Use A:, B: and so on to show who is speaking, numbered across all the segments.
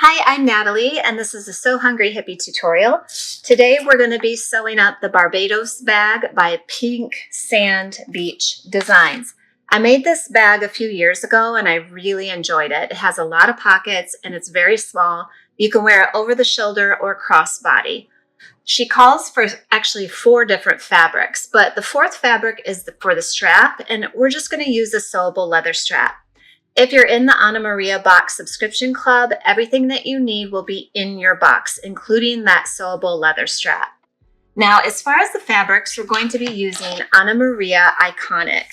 A: Hi, I'm Natalie, and this is a So Hungry Hippie tutorial. Today we're going to be sewing up the Barbados bag by Pink Sand Beach Designs. I made this bag a few years ago and I really enjoyed it. It has a lot of pockets and it's very small. You can wear it over the shoulder or crossbody. She calls for actually 4 different fabrics, but the 4th fabric is for the strap, and we're just going to use a sewable leather strap. If you're in the Anna Maria Box subscription club, everything that you need will be in your box, including that sewable leather strap. Now, as far as the fabrics, we're going to be using Anna Maria Iconic.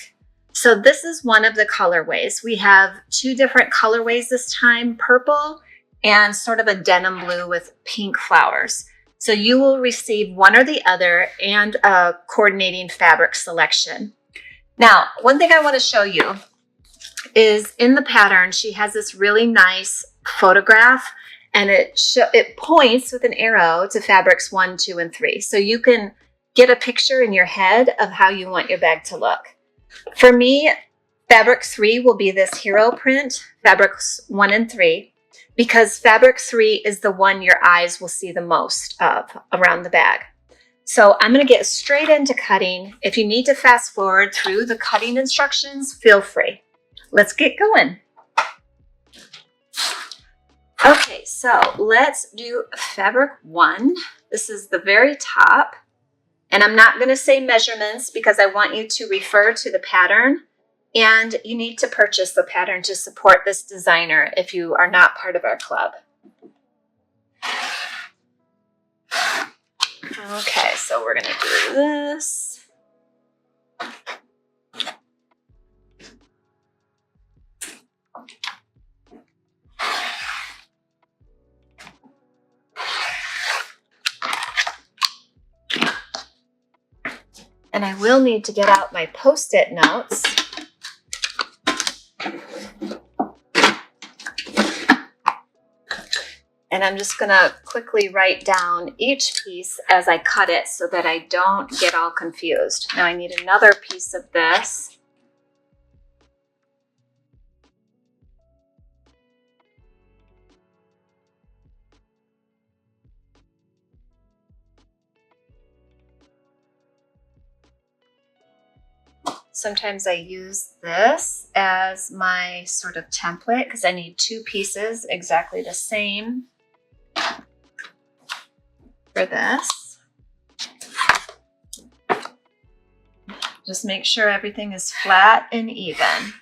A: So this is one of the colorways. We have 2 different colorways this time, purple and sort of a denim blue with pink flowers. So you will receive one or the other and a coordinating fabric selection. Now, one thing I want to show you is in the pattern, she has this really nice photograph and it points with an arrow to fabrics 1, 2, and 3. So you can get a picture in your head of how you want your bag to look. For me, fabric 3 will be this hero print, fabrics 1 and 3, because fabric 3 is the one your eyes will see the most of around the bag. So I'm going to get straight into cutting. If you need to fast forward through the cutting instructions, feel free. Let's get going. Okay, so let's do fabric 1. This is the very top. And I'm not going to say measurements because I want you to refer to the pattern. And you need to purchase the pattern to support this designer if you are not part of our club. Okay, so we're going to do this. And I will need to get out my Post-it notes. And I'm just going to quickly write down each piece as I cut it so that I don't get all confused. Now I need another piece of this. Sometimes I use this as my sort of template because I need 2 pieces exactly the same for this. Just make sure everything is flat and even.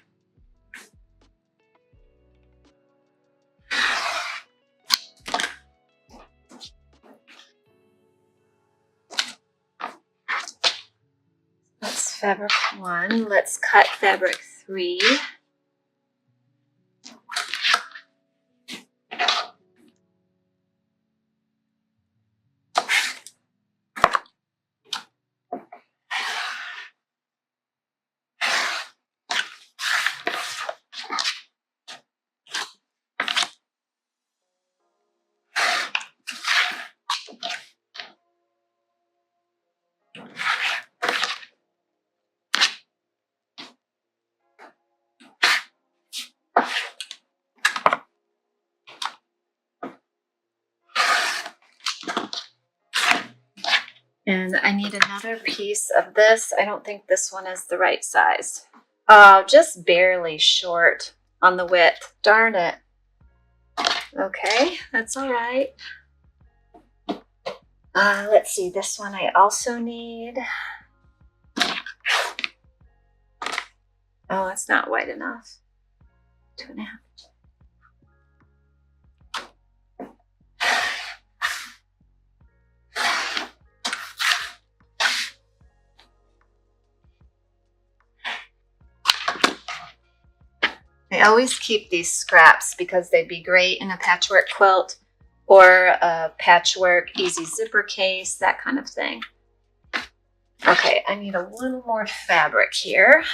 A: That's fabric 1. Let's cut fabric 3. And I need another piece of this. I don't think this one is the right size. Oh, just barely short on the width. Darn it. Okay, that's all right. Let's see, this one I also need. Oh, it's not wide enough. 2.5. I always keep these scraps because they'd be great in a patchwork quilt or a patchwork easy zipper case, that kind of thing. Okay, I need a little more fabric here.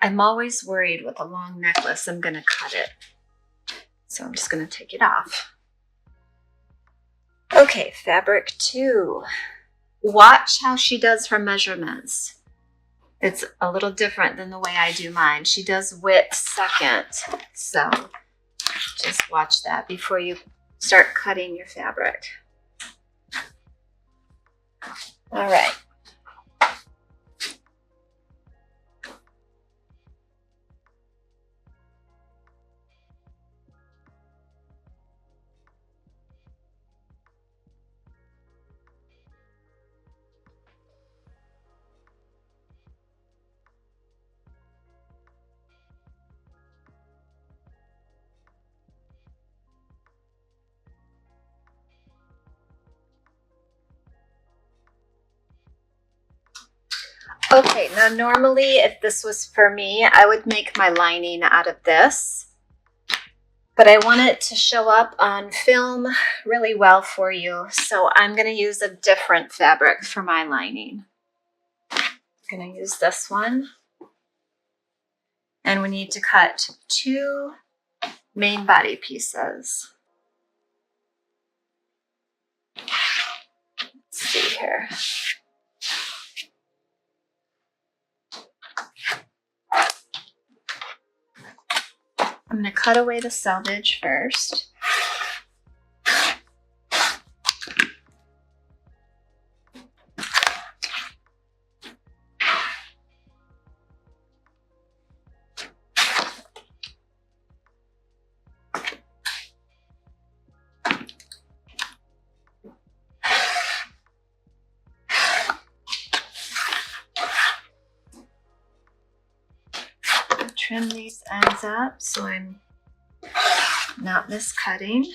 A: I'm always worried with a long necklace, I'm gonna cut it. So I'm just gonna take it off. Okay, fabric 2. Watch how she does her measurements. It's a little different than the way I do mine. She does width second. So just watch that before you start cutting your fabric. All right. Okay, now normally if this was for me, I would make my lining out of this, but I want it to show up on film really well for you. So I'm going to use a different fabric for my lining. I'm going to use this one. And we need to cut 2 main body pieces. Let's see here. I'm going to cut away the selvage first. Trim these ends up so I'm not miscutting.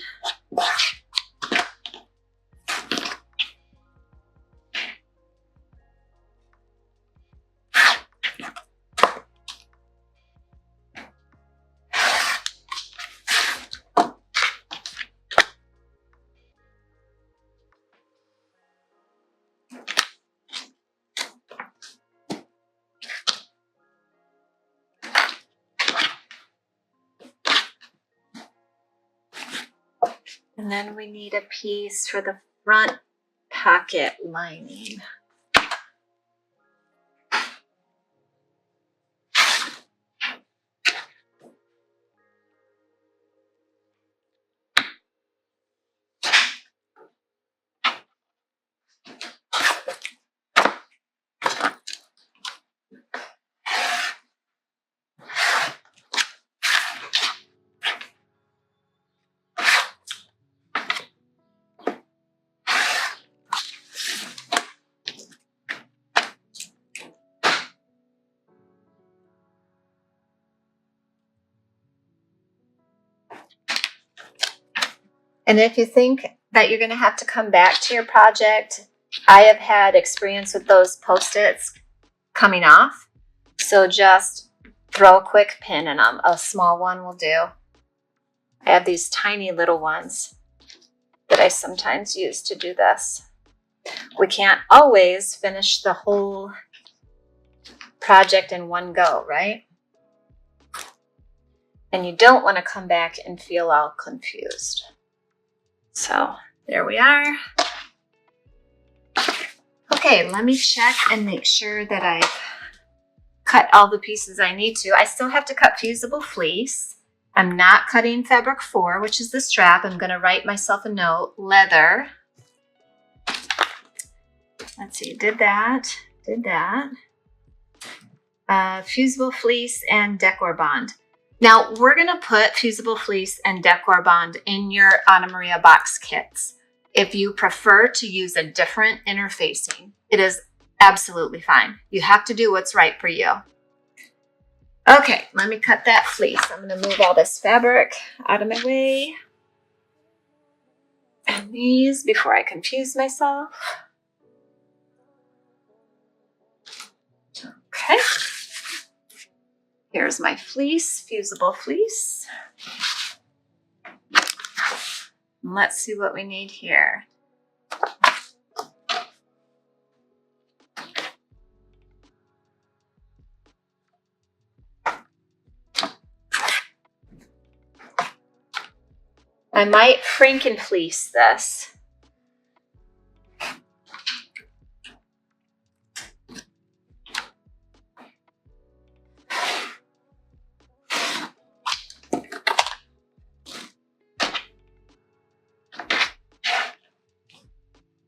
A: And then we need a piece for the front pocket lining. And if you think that you're going to have to come back to your project, I have had experience with those Post-its coming off. So just throw a quick pin in them. A small one will do. I have these tiny little ones that I sometimes use to do this. We can't always finish the whole project in one go, right? And you don't want to come back and feel all confused. So there we are. Okay, let me check and make sure that I've cut all the pieces I need to. I still have to cut fusible fleece. I'm not cutting fabric 4, which is the strap. I'm going to write myself a note. Leather. Let's see, did that. Fusible fleece and decor bond. Now, we're going to put fusible fleece and decor bond in your Anna Maria box kits. If you prefer to use a different interfacing, it is absolutely fine. You have to do what's right for you. Okay, let me cut that fleece. I'm going to move all this fabric out of my way. And these before I confuse myself. Okay. Here's my fleece, fusible fleece. Let's see what we need here. I might Franken-fleece this.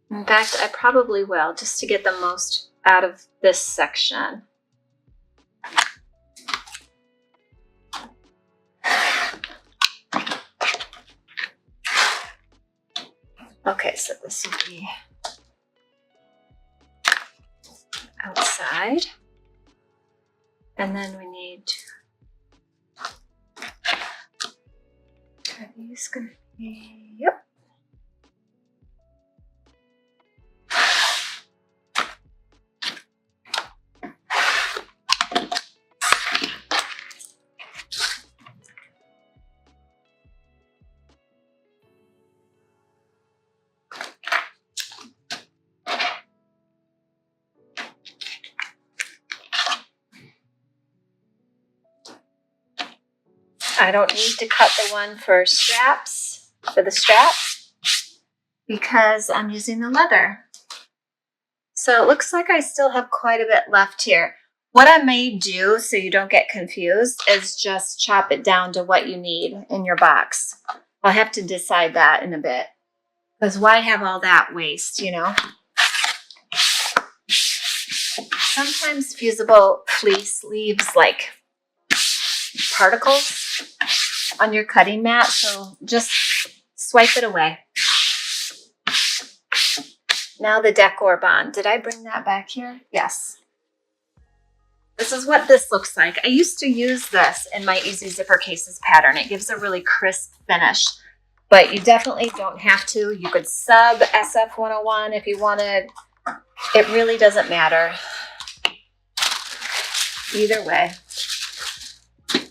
A: In fact, I probably will, just to get the most out of this section. Okay, so this will be outside. And then we need to, are these gonna be, yep. I don't need to cut the one for straps, because I'm using the leather. So it looks like I still have quite a bit left here. What I may do, so you don't get confused, is just chop it down to what you need in your box. I'll have to decide that in a bit. Because why have all that waste, you know? Sometimes fusible fleece leaves like particles on your cutting mat, so just swipe it away. Now the decor bond. Did I bring that back here? Yes. This is what this looks like. I used to use this in my Easy Zipper Cases pattern. It gives a really crisp finish, but you definitely don't have to. You could sub SF101 if you wanted. It really doesn't matter. Either way,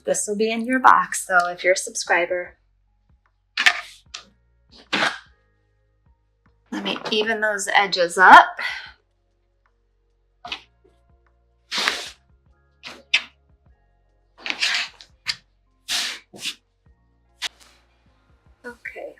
A: this will be in your box, though, if you're a subscriber. Let me even those edges up. Okay.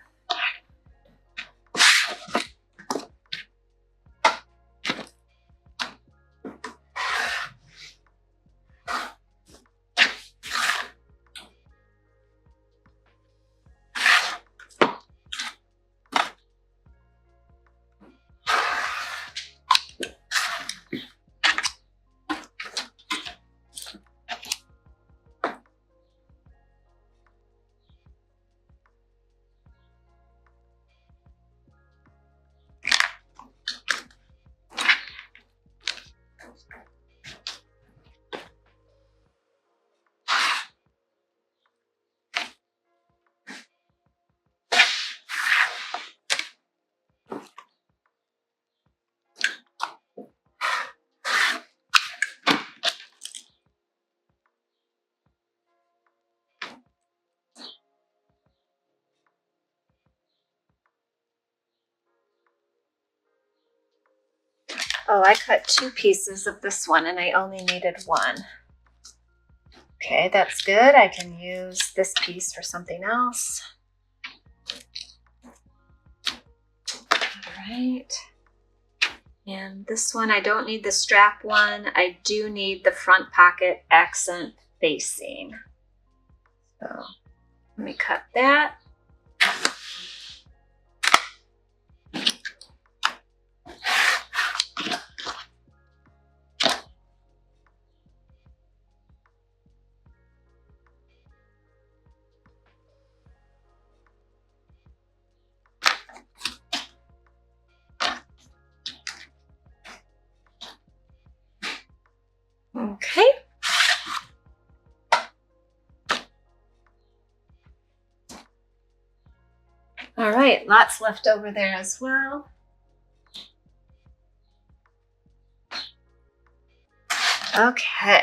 A: Oh, I cut 2 pieces of this one and I only needed 1. Okay, that's good. I can use this piece for something else. All right. And this one, I don't need the strap one. I do need the front pocket accent facing. So let me cut that. Okay. All right, lots left over there as well. Okay.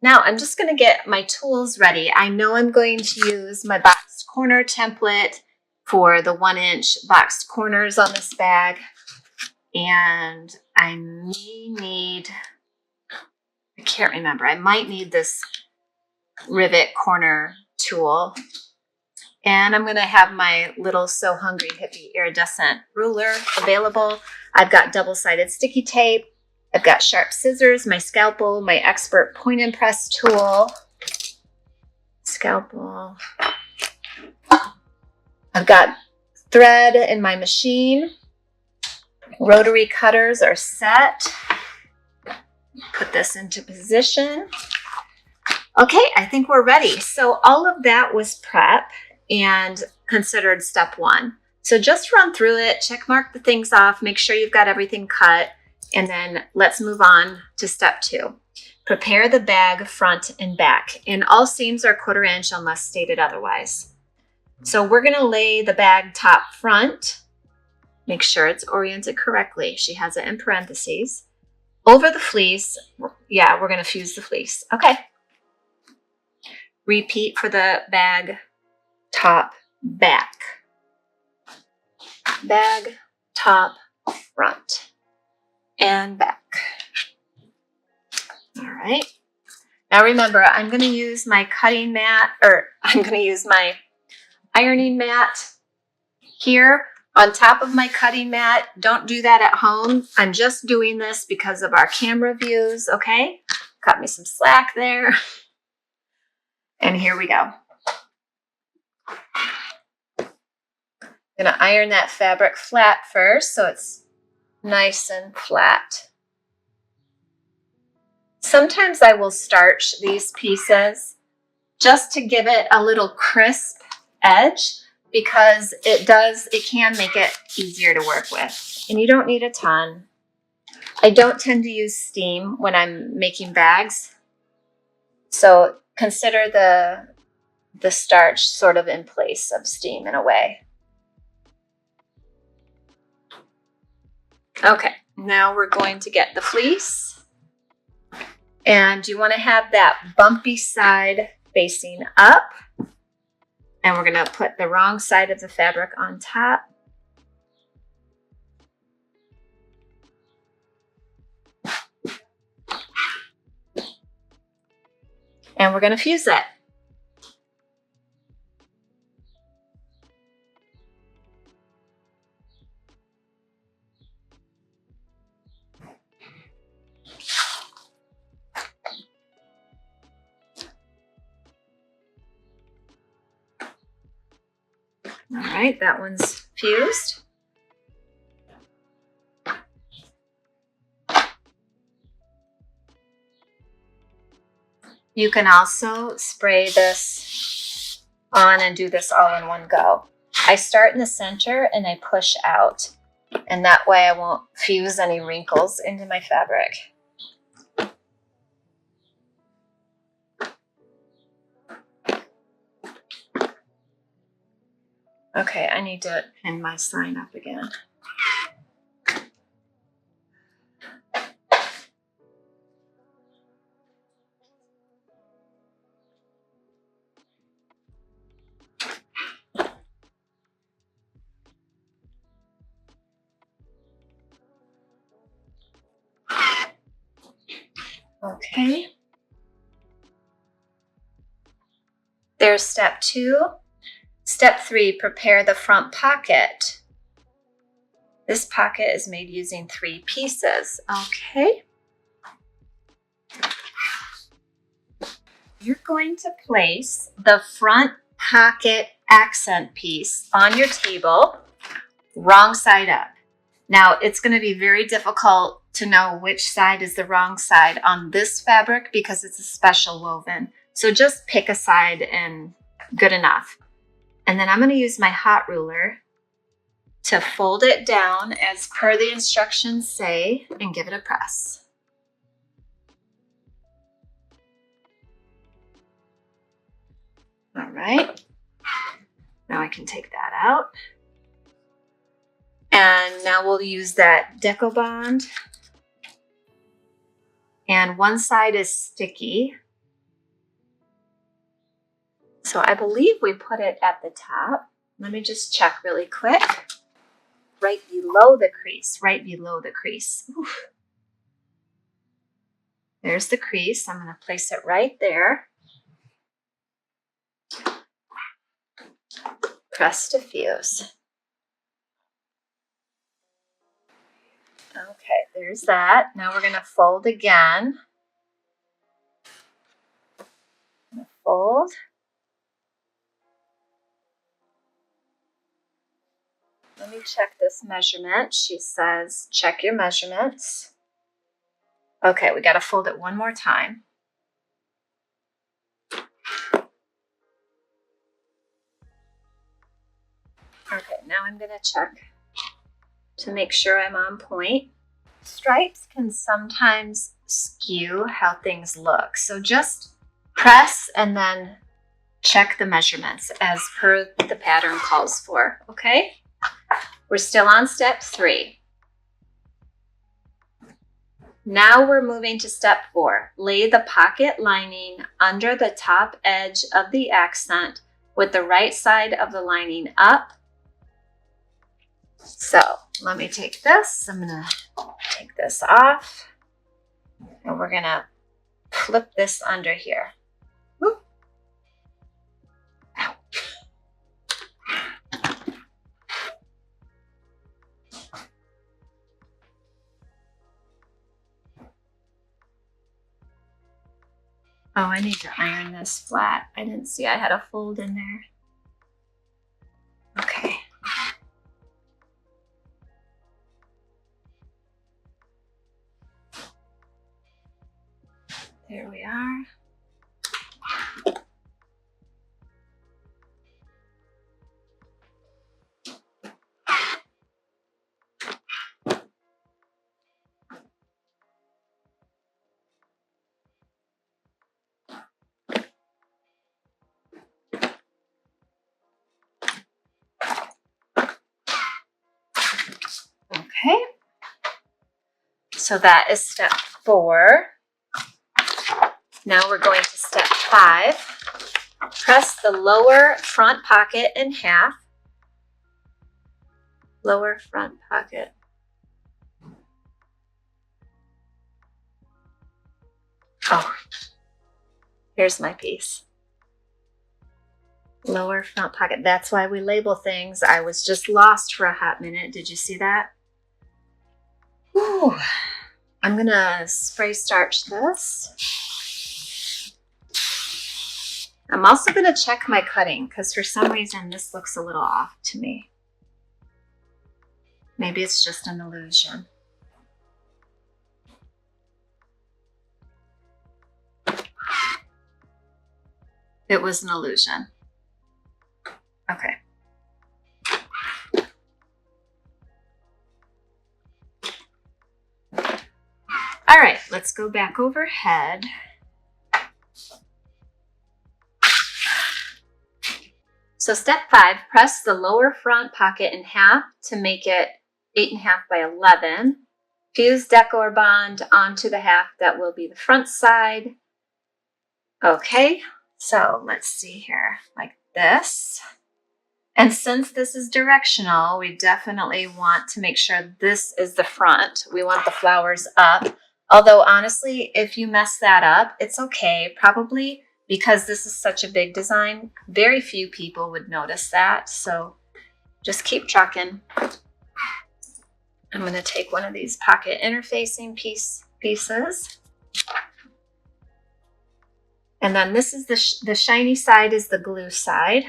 A: Now I'm just going to get my tools ready. I know I'm going to use my boxed corner template for the 1-inch boxed corners on this bag. And I may need, I can't remember, I might need this rivet corner tool. And I'm gonna have my little So Hungry Hippie iridescent ruler available. I've got double-sided sticky tape. I've got sharp scissors, my scalpel, my expert point and press tool. Scalpel. I've got thread in my machine. Rotary cutters are set. Put this into position. Okay, I think we're ready. So all of that was prep and considered step one. So just run through it, check mark the things off, make sure you've got everything cut, and then let's move on to step two. Prepare the bag front and back, and all seams are 1/4 inch unless stated otherwise. So we're gonna lay the bag top front, make sure it's oriented correctly. She has it in parentheses. Over the fleece, yeah, we're gonna fuse the fleece. Okay. Repeat for the bag top back. Bag top front and back. All right. Now remember, I'm going to use my cutting mat, or I'm going to use my ironing mat here on top of my cutting mat. Don't do that at home. I'm just doing this because of our camera views, okay? Cut me some slack there. And here we go. I'm going to iron that fabric flat first so it's nice and flat. Sometimes I will starch these pieces just to give it a little crisp edge because it can make it easier to work with. And you don't need a ton. I don't tend to use steam when I'm making bags. So consider the starch sort of in place of steam in a way. Okay, now we're going to get the fleece. And you want to have that bumpy side facing up. And we're going to put the wrong side of the fabric on top. And we're going to fuse it. All right, that one's fused. You can also spray this on and do this all in one go. I start in the center and I push out, and that way I won't fuse any wrinkles into my fabric. Okay, I need to pin my sign up again. Okay. There's step two. Step three, prepare the front pocket. This pocket is made using 3 pieces. Okay. You're going to place the front pocket accent piece on your table, wrong side up. Now, it's going to be very difficult to know which side is the wrong side on this fabric because it's a special woven. So just pick a side and good enough. And then I'm going to use my hot ruler to fold it down as per the instructions say and give it a press. All right. Now I can take that out. And now we'll use that Deco Bond. And one side is sticky. So I believe we put it at the top. Let me just check really quick. Right below the crease, right below the crease. Oof. There's the crease. I'm going to place it right there. Press to fuse. Okay, there's that. Now we're going to fold again. Fold. Let me check this measurement. She says, check your measurements. Okay, we got to fold it one more time. Okay, now I'm going to check to make sure I'm on point. Stripes can sometimes skew how things look. So just press and then check the measurements as per the pattern calls for, okay? We're still on step 3. Now we're moving to step 4. Lay the pocket lining under the top edge of the accent with the right side of the lining up. So let me take this. I'm going to take this off and we're going to flip this under here. Whoop. Ow. Oh, I need to iron this flat. I didn't see I had a fold in there. Okay. There we are. Okay. So that is step 4. Now we're going to step 5. Press the lower front pocket in half. Lower front pocket. Oh, here's my piece. Lower front pocket. That's why we label things. I was just lost for a hot minute. Did you see that? Ooh. I'm gonna spray starch this. I'm also gonna check my cutting because for some reason this looks a little off to me. Maybe it's just an illusion. It was an illusion. Okay. All right, let's go back overhead. So step 5, press the lower front pocket in half to make it 8.5 by 11. Fuse decor bond onto the half that will be the front side. Okay, so let's see here, like this. And since this is directional, we definitely want to make sure this is the front. We want the flowers up. Although honestly, if you mess that up, it's okay. Probably because this is such a big design, very few people would notice that. So just keep trucking. I'm going to take one of these pocket interfacing pieces. And then this is the shiny side is the glue side.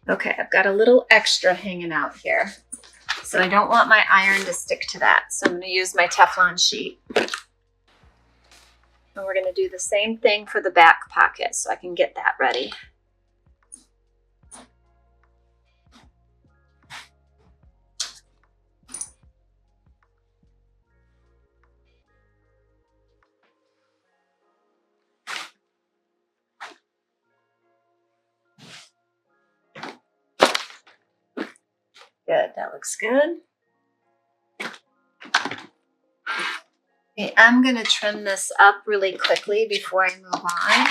A: Okay, I've got a little extra hanging out here. So I don't want my iron to stick to that. So I'm going to use my Teflon sheet. And we're going to do the same thing for the back pocket so I can get that ready. Good, that looks good. Okay, I'm going to trim this up really quickly before I move on.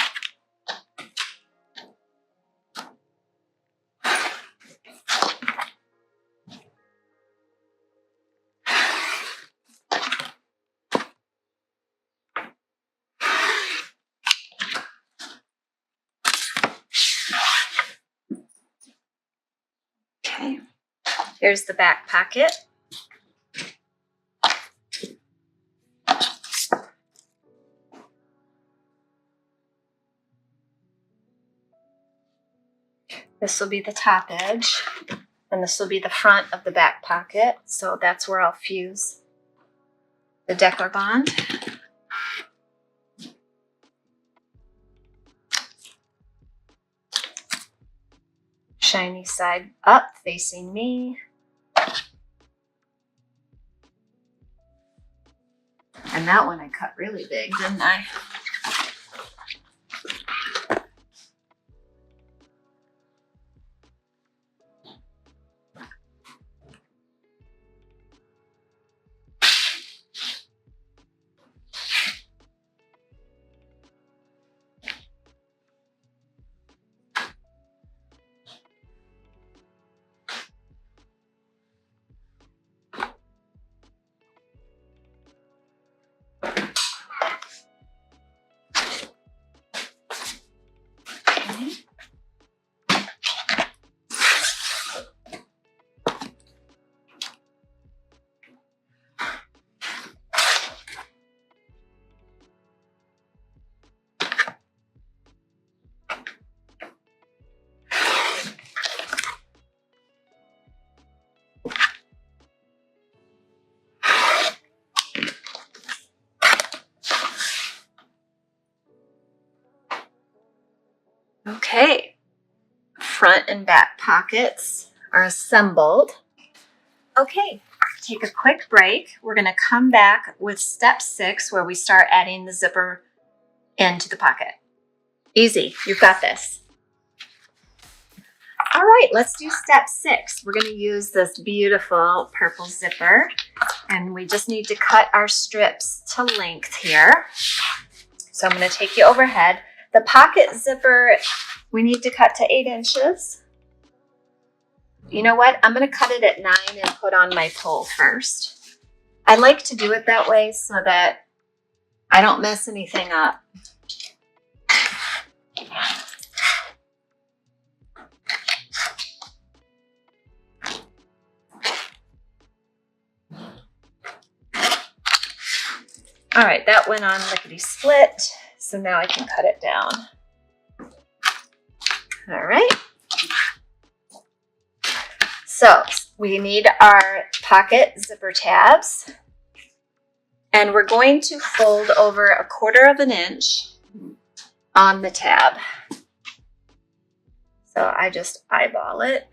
A: Here's the back pocket. This will be the top edge, and this will be the front of the back pocket. So that's where I'll fuse the Decor Bond. Shiny side up, facing me. And that one I cut really big, didn't I? Okay, front and back pockets are assembled. Okay, take a quick break. We're going to come back with step 6 where we start adding the zipper into the pocket. Easy, you've got this. All right, let's do step 6. We're going to use this beautiful purple zipper, and we just need to cut our strips to length here. So I'm going to take you overhead. The pocket zipper, we need to cut to 8 inches. You know what? I'm going to cut it at 9 and put on my pole first. I like to do it that way so that I don't mess anything up. All right, that went on lickety split. So now I can cut it down. All right. So we need our pocket zipper tabs, and we're going to fold over 1/4 inch on the tab. So I just eyeball it.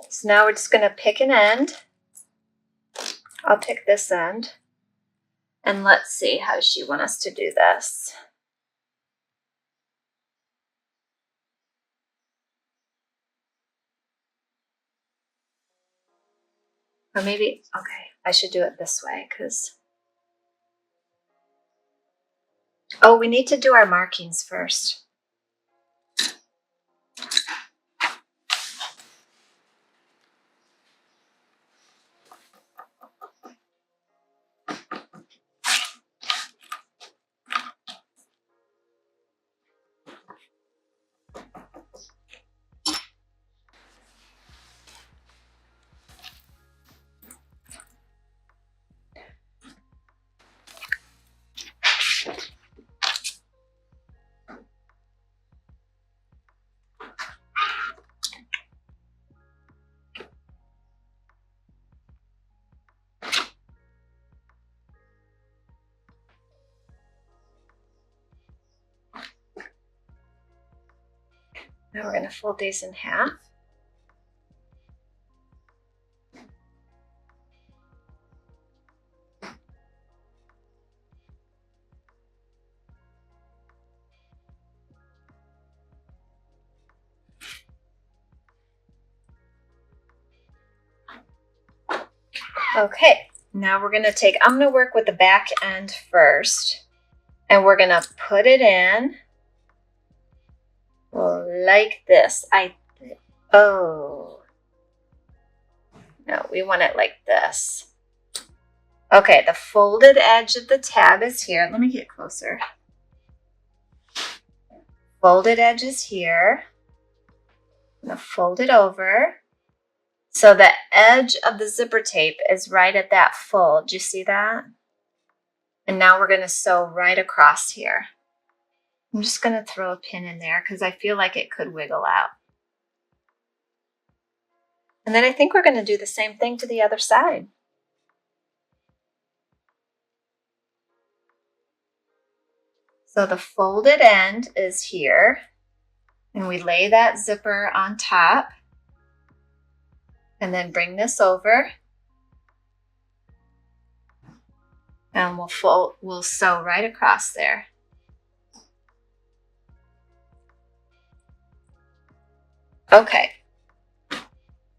A: So now we're just going to pick an end. I'll pick this end. And let's see, how does she want us to do this? Or maybe, okay, I should do it this way because... Oh, we need to do our markings first. Now we're going to fold these in half. Okay, now we're going to take, I'm going to work with the back end first, and we're going to put it in like this. Oh, No, we want it like this. Okay, the folded edge of the tab is here. Let me get closer. Folded edge is here. I'm going to fold it over. So the edge of the zipper tape is right at that fold. Do you see that? And now we're going to sew right across here. I'm just going to throw a pin in there because I feel like it could wiggle out. And then I think we're going to do the same thing to the other side. So the folded end is here, and we lay that zipper on top, and then bring this over, and we'll sew right across there. Okay,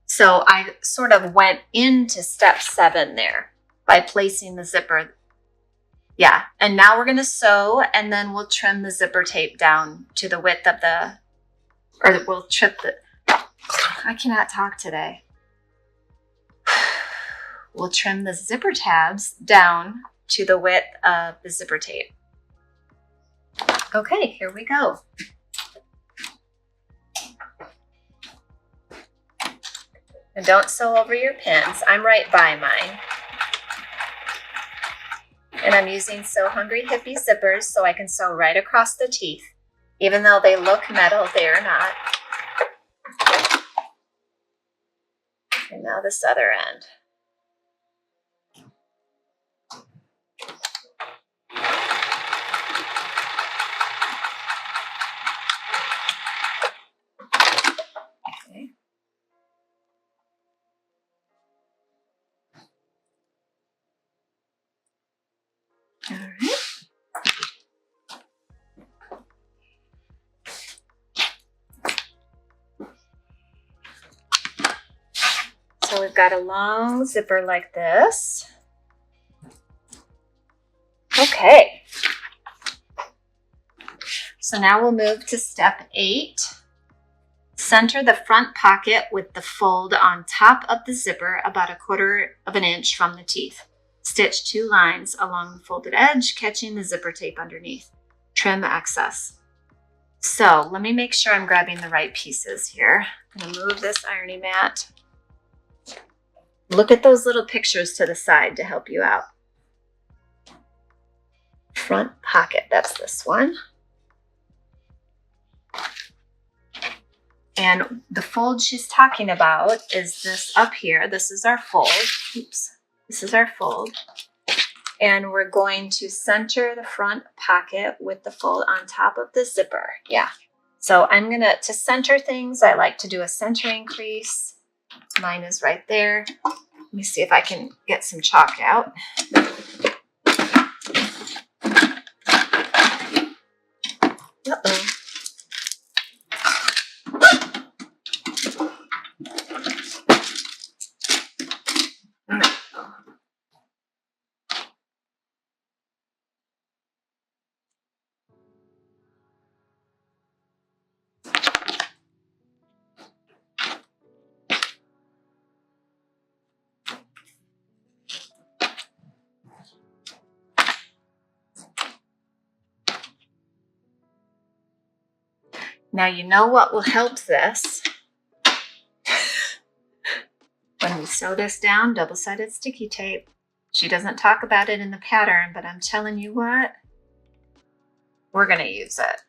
A: so I sort of went into step 7 there by placing the zipper. Yeah, and now we're going to sew, and then we'll trim the zipper tape down to the width of the, or we'll trim the, I cannot talk today. We'll trim the zipper tabs down to the width of the zipper tape. Okay, here we go. And don't sew over your pins. I'm right by mine. And I'm using Sew Hungry Hippie zippers so I can sew right across the teeth. Even though they look metal, they are not. And now this other end. Okay. All right. So we've got a long zipper like this. Okay. So now we'll move to step 8. Center the front pocket with the fold on top of the zipper about 1/4 of an inch from the teeth. Stitch 2 lines along the folded edge, catching the zipper tape underneath. Trim excess. So let me make sure I'm grabbing the right pieces here. I'm going to move this ironing mat. Look at those little pictures to the side to help you out. Front pocket, that's this one. And the fold she's talking about is this up here. This is our fold. Oops. This is our fold. And we're going to center the front pocket with the fold on top of the zipper. Yeah. So I'm going to center things, I like to do a centering crease. Mine is right there. Let me see if I can get some chalk out. Uh-oh. Now you know what will help this. When we sew this down, double-sided sticky tape. She doesn't talk about it in the pattern, but I'm telling you what, we're going to use it.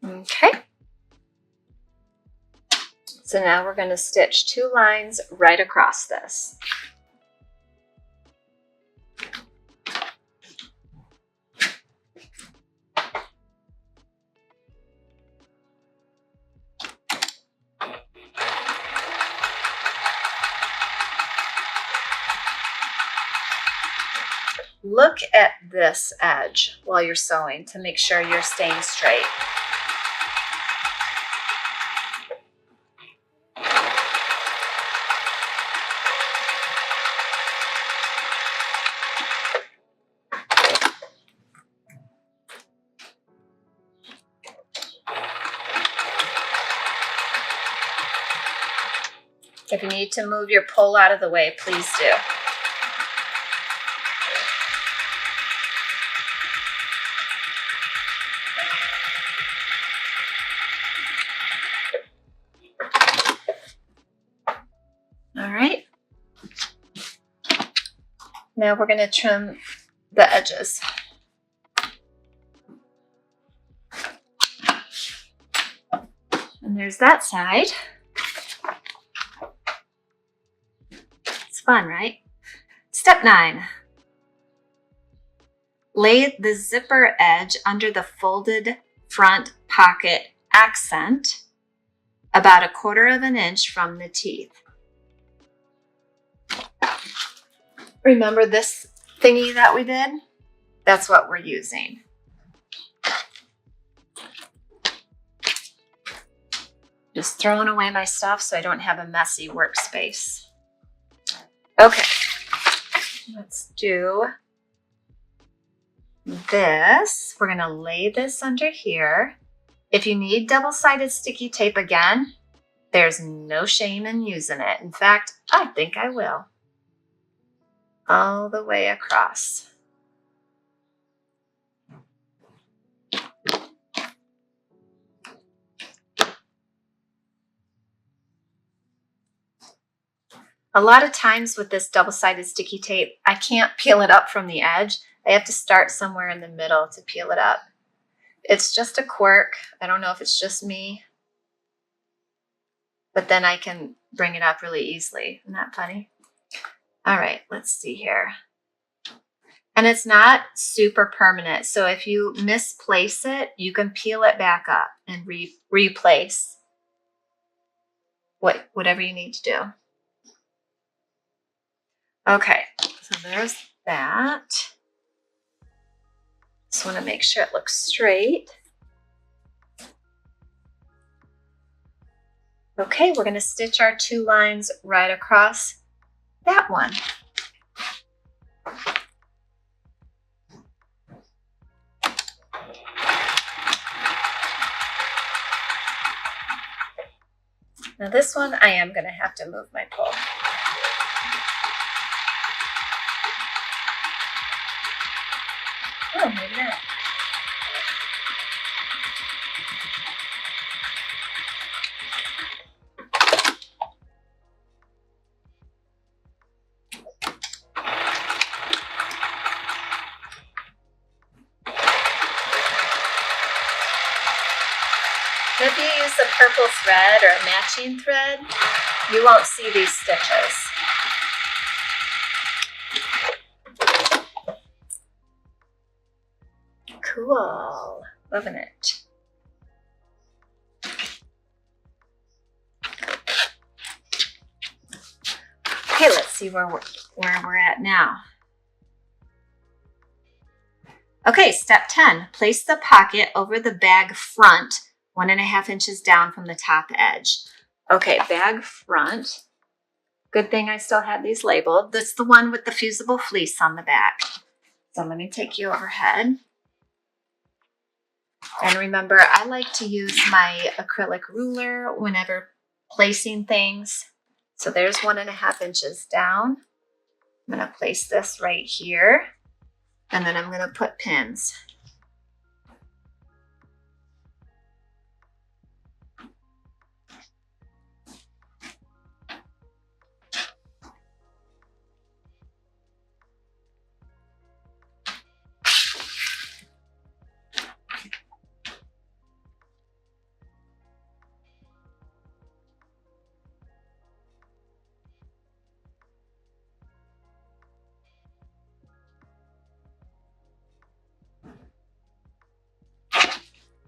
A: Okay. So now we're going to stitch 2 lines right across this. look at this edge while you're sewing to make sure you're staying straight. If you need to move your pole out of the way, please do. All right. Now we're going to trim the edges. And there's that side. Fun, right? Step 9. Lay the zipper edge under the folded front pocket accent about 1/4 inch from the teeth. Remember this thingy that we did? That's what we're using. Just throwing away my stuff so I don't have a messy workspace. Okay, let's do this. We're gonna lay this under here. If you need double-sided sticky tape again, there's no shame in using it. In fact, I think I will. All the way across. A lot of times with this double-sided sticky tape, I can't peel it up from the edge. I have to start somewhere in the middle to peel it up. It's just a quirk. I don't know if it's just me, but then I can bring it up really easily. Isn't that funny? All right, let's see here. And it's not super permanent, so if you misplace it, you can peel it back up and replace whatever you need to do. Okay, so there's that. Just want to make sure it looks straight. Okay, we're going to stitch our 2 lines right across that one. Now this one, I am going to have to move my pole. Oh, maybe not. If you use a purple thread or a matching thread, you won't see these stitches. Cool, loving it. Okay, let's see where we're at now. Okay, step 10, place the pocket over the bag front 1.5 inches down from the top edge. Okay, bag front. Good thing I still have these labeled. That's the one with the fusible fleece on the back. So let me take you overhead. And remember, I like to use my acrylic ruler whenever placing things. So there's 1.5 inches down. I'm going to place this right here. And then I'm going to put pins.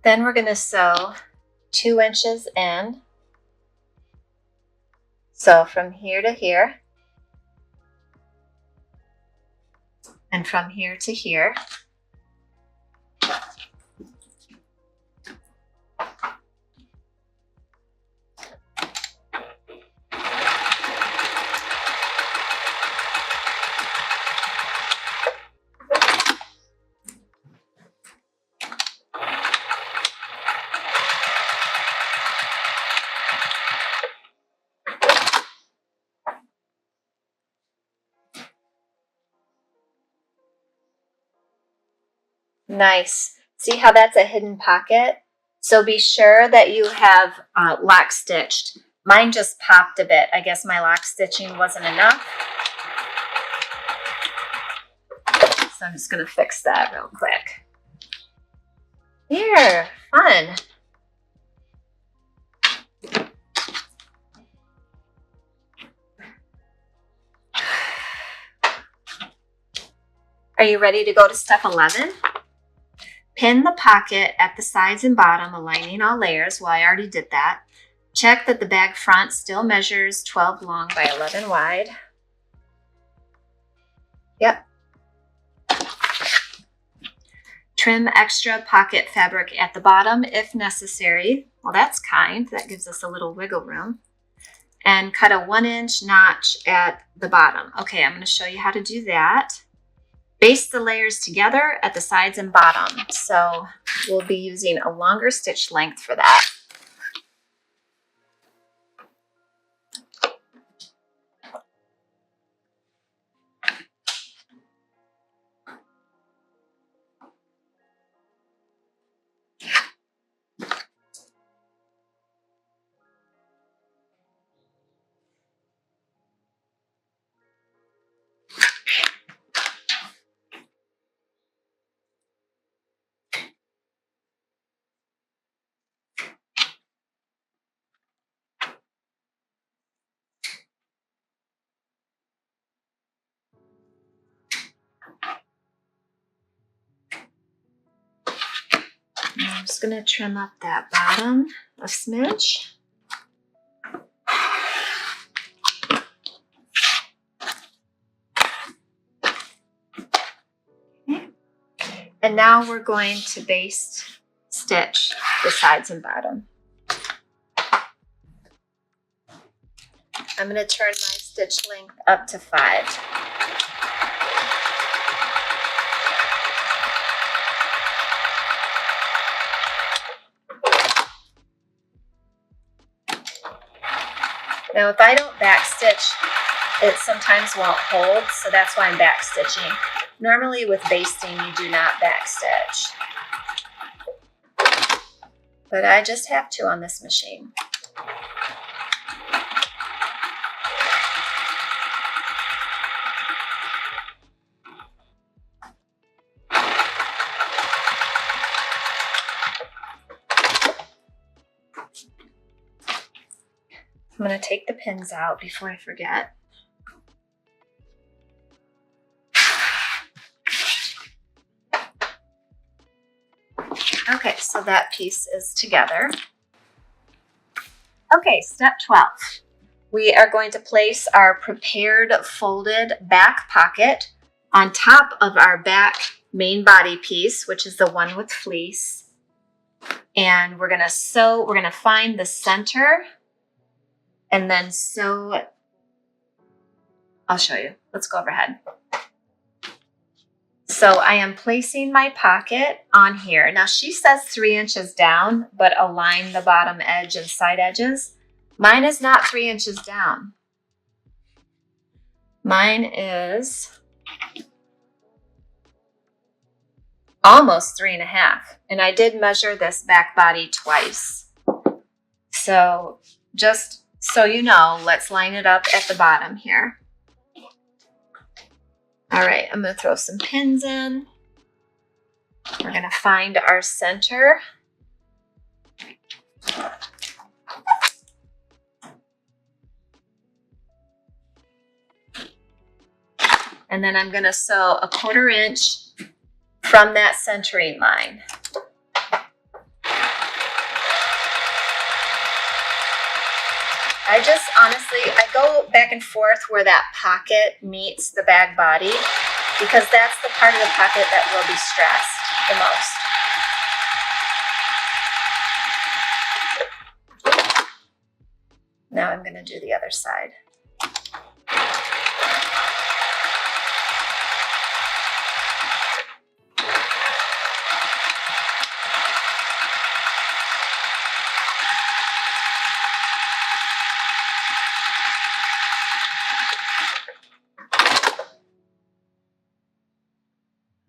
A: Then we're going to sew 2 inches in. So from here to here. and from here to here. Nice. See how that's a hidden pocket? So be sure that you have lock stitched. Mine just popped a bit. I guess my lock stitching wasn't enough. So I'm just going to fix that real quick. Here, fun. Are you ready to go to step 11? Pin the pocket at the sides and bottom, aligning all layers. Well, I already did that. Check that the bag front still measures 12 long by 11 wide. Yep. Trim extra pocket fabric at the bottom if necessary. Well, that's kind. That gives us a little wiggle room. And cut a 1-inch notch at the bottom. Okay, I'm going to show you how to do that. Baste the layers together at the sides and bottom. So we'll be using a longer stitch length for that. I'm just going to trim up that bottom a smidge. Okay. And now we're going to baste stitch the sides and bottom. I'm going to turn my stitch length up to 5. Now, if I don't back stitch, it sometimes won't hold, so that's why I'm back stitching. Normally with basting, you do not back stitch. But I just have to on this machine. I'm going to take the pins out before I forget. Okay, so that piece is together. Okay, step 12. We are going to place our prepared folded back pocket on top of our back main body piece, which is the one with fleece. And we're going to sew, we're going to find the center and then sew it. I'll show you. Let's go overhead. So I am placing my pocket on here. Now she says 3 inches down, but align the bottom edge and side edges. Mine is not 3 inches down. Mine is almost 3.5. And I did measure this back body twice. So just so you know, let's line it up at the bottom here. All right, I'm going to throw some pins in. We're going to find our center. And then I'm going to sew a 1/4 inch from that centering line. I just honestly, I go back and forth where that pocket meets the bag body. because that's the part of the pocket that will be stressed the most. Now I'm going to do the other side.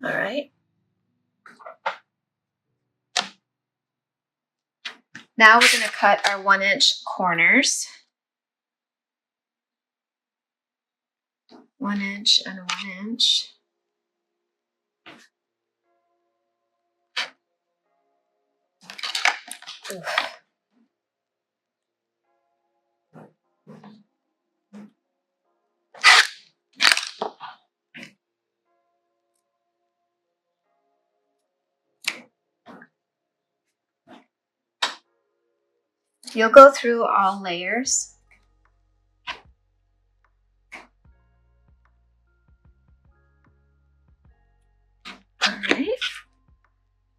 A: All right. Now we're going to cut our 1-inch corners. 1 inch and 1 inch. Oof. You'll go through all layers. All right.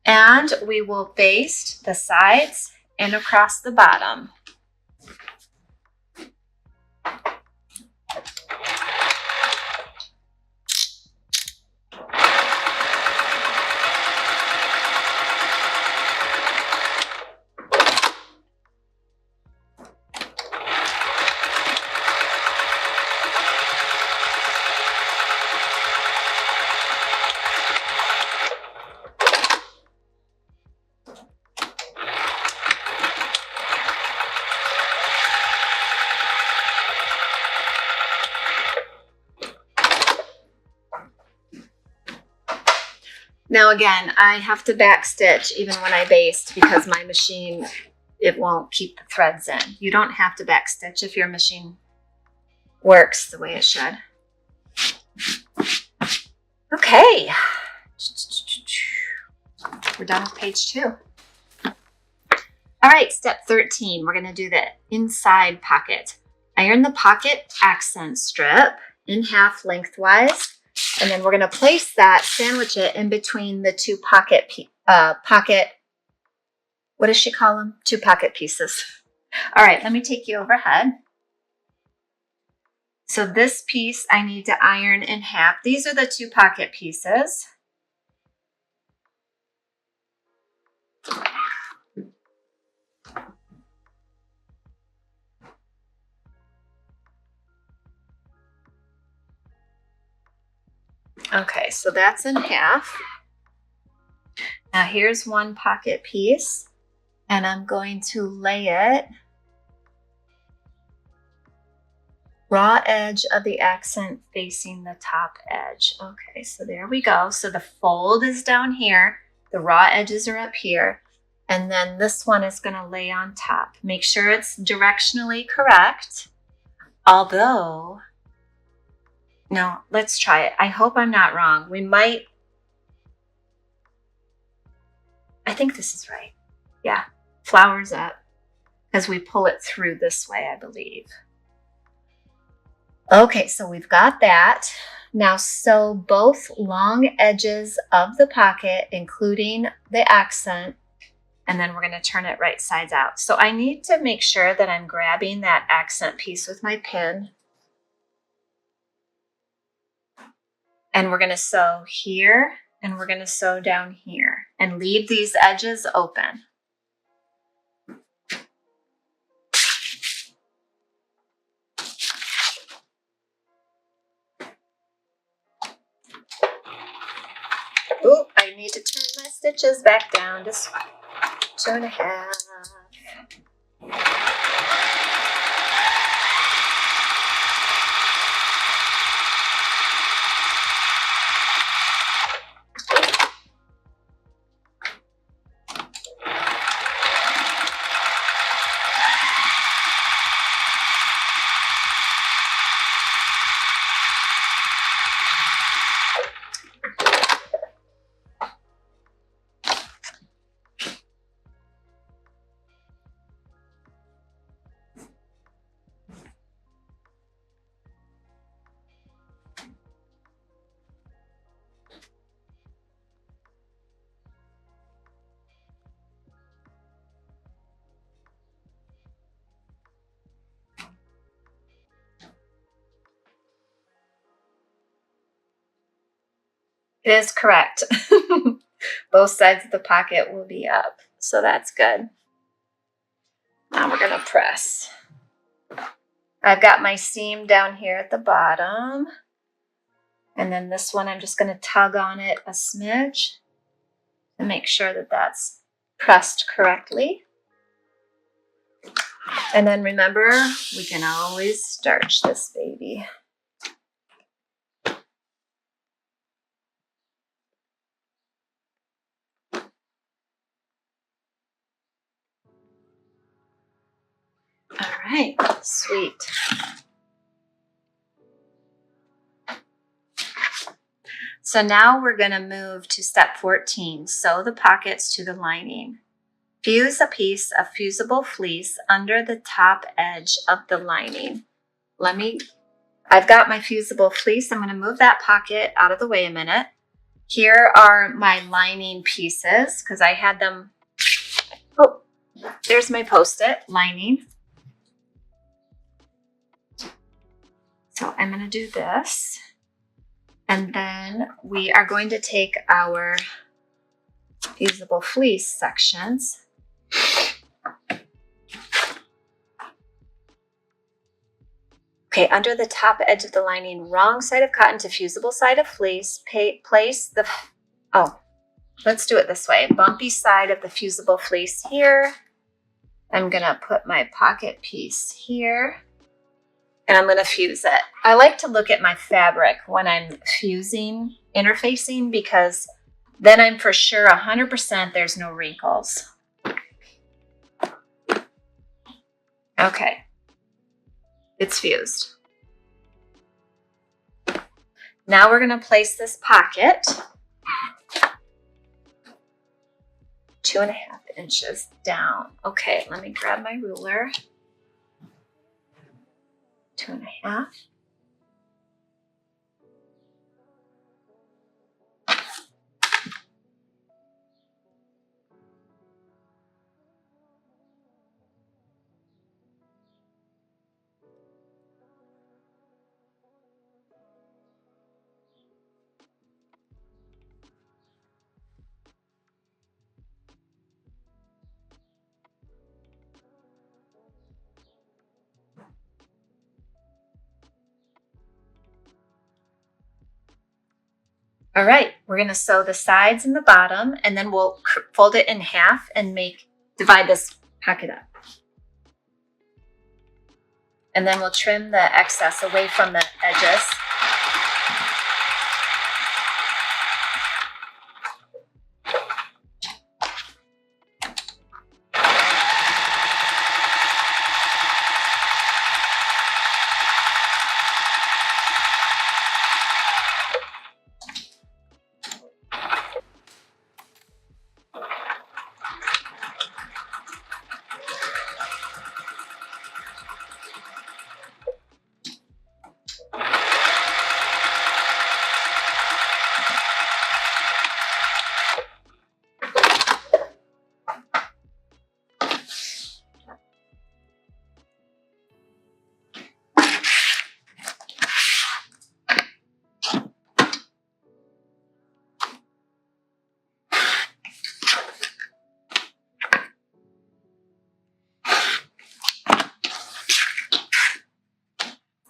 A: And we will baste the sides and across the bottom. Now again, I have to backstitch even when I baste because my machine, it won't keep the threads in. You don't have to backstitch if your machine works the way it should. Okay. We're done with page 2. All right, step 13. We're going to do the inside pocket. Iron the pocket accent strip in half lengthwise. And then we're going to place that, sandwich it in between the 2 pocket, what does she call them? 2 pocket pieces. All right, let me take you overhead. So this piece I need to iron in half. These are the 2 pocket pieces. Okay, so that's in half. Now here's 1 pocket piece, and I'm going to lay it raw edge of the accent facing the top edge. Okay, so there we go. So the fold is down here, the raw edges are up here, and then this one is going to lay on top. Make sure it's directionally correct, although, no, let's try it. I hope I'm not wrong. I think this is right. Yeah, flowers up because we pull it through this way, I believe. Okay, so we've got that. Now sew both long edges of the pocket, including the accent, and then we're going to turn it right sides out. So I need to make sure that I'm grabbing that accent piece with my pin. And we're going to sew here, and we're going to sew down here, and leave these edges open. Oop, I need to turn my stitches back down to 2.5. It is correct. Both sides of the pocket will be up, so that's good. Now we're gonna press. I've got my seam down here at the bottom. And then this one, I'm just gonna tug on it a smidge and make sure that that's pressed correctly. And then remember, we can always starch this baby. All right, sweet. So now we're going to move to step 14, sew the pockets to the lining. Fuse a piece of fusible fleece under the top edge of the lining. I've got my fusible fleece. I'm going to move that pocket out of the way a minute. Here are my lining pieces because I had them. Oh, there's my post-it lining. So I'm going to do this. And then we are going to take our fusible fleece sections. Okay, under the top edge of the lining, wrong side of cotton to fusible side of fleece, place the, let's do it this way. Bumpy side of the fusible fleece here. I'm gonna put my pocket piece here. And I'm going to fuse it. I like to look at my fabric when I'm fusing, interfacing, because then I'm for sure 100% there's no wrinkles. Okay, it's fused. Now we're going to place this pocket 2.5 inches down. Okay, let me grab my ruler. 2.5. All right, we're going to sew the sides and the bottom, and then we'll fold it in half and divide this pocket up. And then we'll trim the excess away from the edges.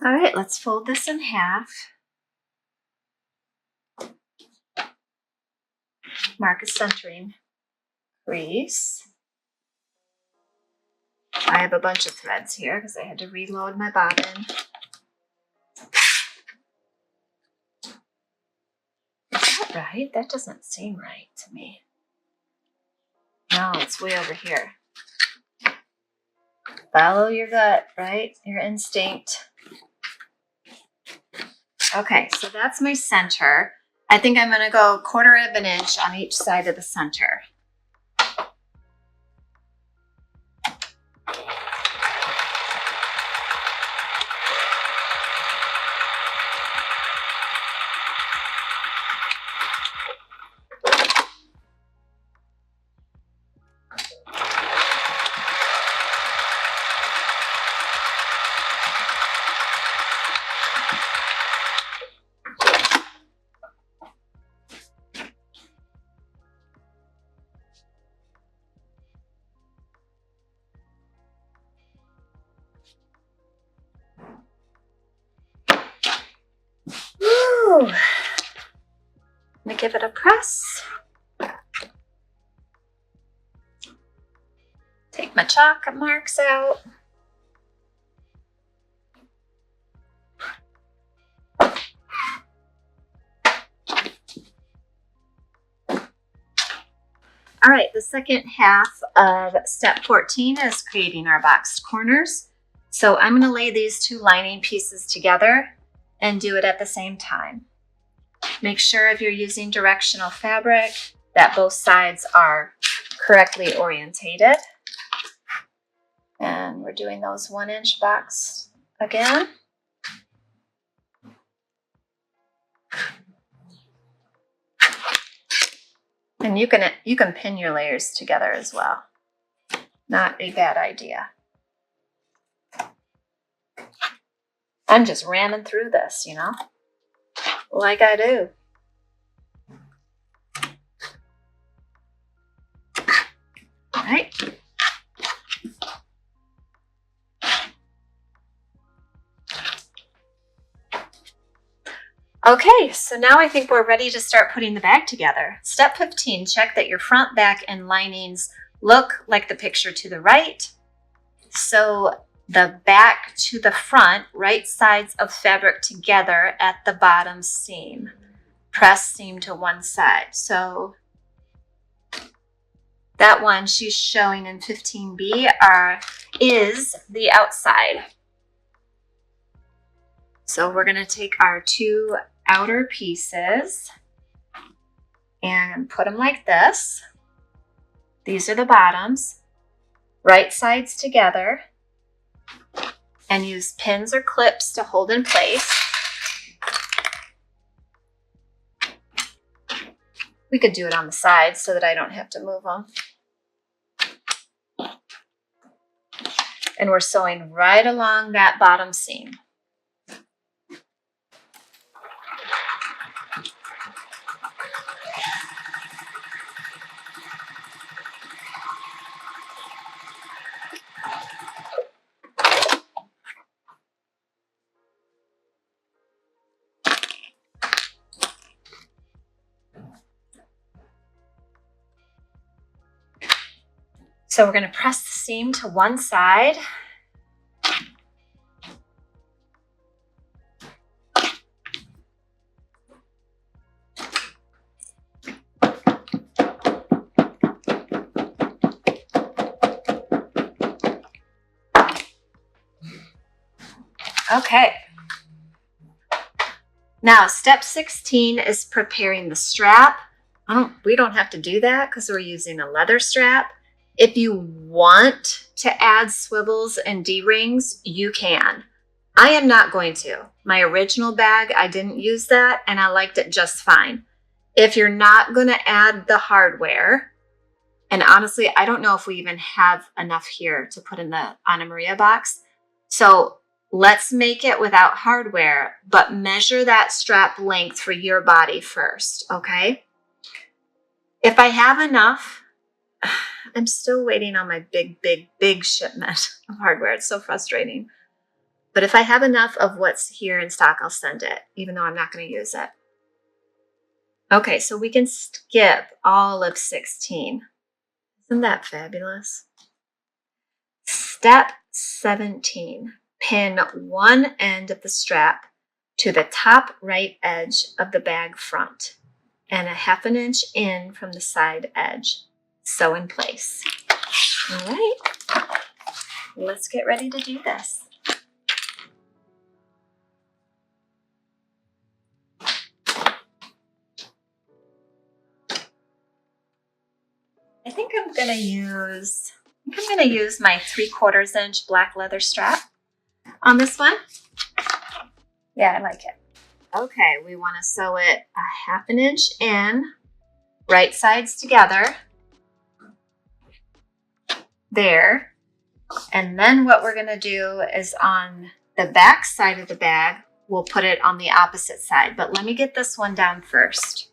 A: All right, let's fold this in half. Mark a centering crease. I have a bunch of threads here because I had to reload my bobbin. Is that right? That doesn't seem right to me. No, it's way over here. Follow your gut, right? Your instinct. Okay, so that's my center. I think I'm going to go 1/4 of an inch on each side of the center. give it a press. Take my chalk marks out. All right, the second half of step 14 is creating our boxed corners. So I'm going to lay these two lining pieces together and do it at the same time. Make sure if you're using directional fabric that both sides are correctly orientated. And we're doing those 1-inch box again. And you can pin your layers together as well. Not a bad idea. I'm just ramming through this, you know, like I do. All right. Okay, so now I think we're ready to start putting the bag together. Step 15, check that your front, back, and linings look like the picture to the right. So the back to the front, right sides of fabric together at the bottom seam. Press seam to one side. So that one she's showing in 15B is the outside. So we're going to take our two outer pieces and put them like this. These are the bottoms, right sides together, and use pins or clips to hold in place. We could do it on the sides so that I don't have to move them. And we're sewing right along that bottom seam. So we're going to press the seam to one side. Okay. Now, step 16 is preparing the strap. We don't have to do that because we're using a leather strap. If you want to add swivels and D-rings, you can. I am not going to. My original bag, I didn't use that and I liked it just fine. If you're not going to add the hardware, and honestly, I don't know if we even have enough here to put in the Anna Maria box. So let's make it without hardware, but measure that strap length for your body first, okay? If I have enough, I'm still waiting on my big shipment of hardware. It's so frustrating. But if I have enough of what's here in stock, I'll send it, even though I'm not going to use it. Okay, so we can skip all of 16. Isn't that fabulous? Step 17. Pin one end of the strap to the top right edge of the bag front and a 1/2 inch in from the side edge. Sew in place. All right, let's get ready to do this. I think I'm gonna use my 3/4 inch black leather strap on this one. Yeah, I like it. Okay, we want to sew it a 1/2 inch in, right sides together. There. And then what we're going to do is on the back side of the bag, we'll put it on the opposite side. But let me get this one down first.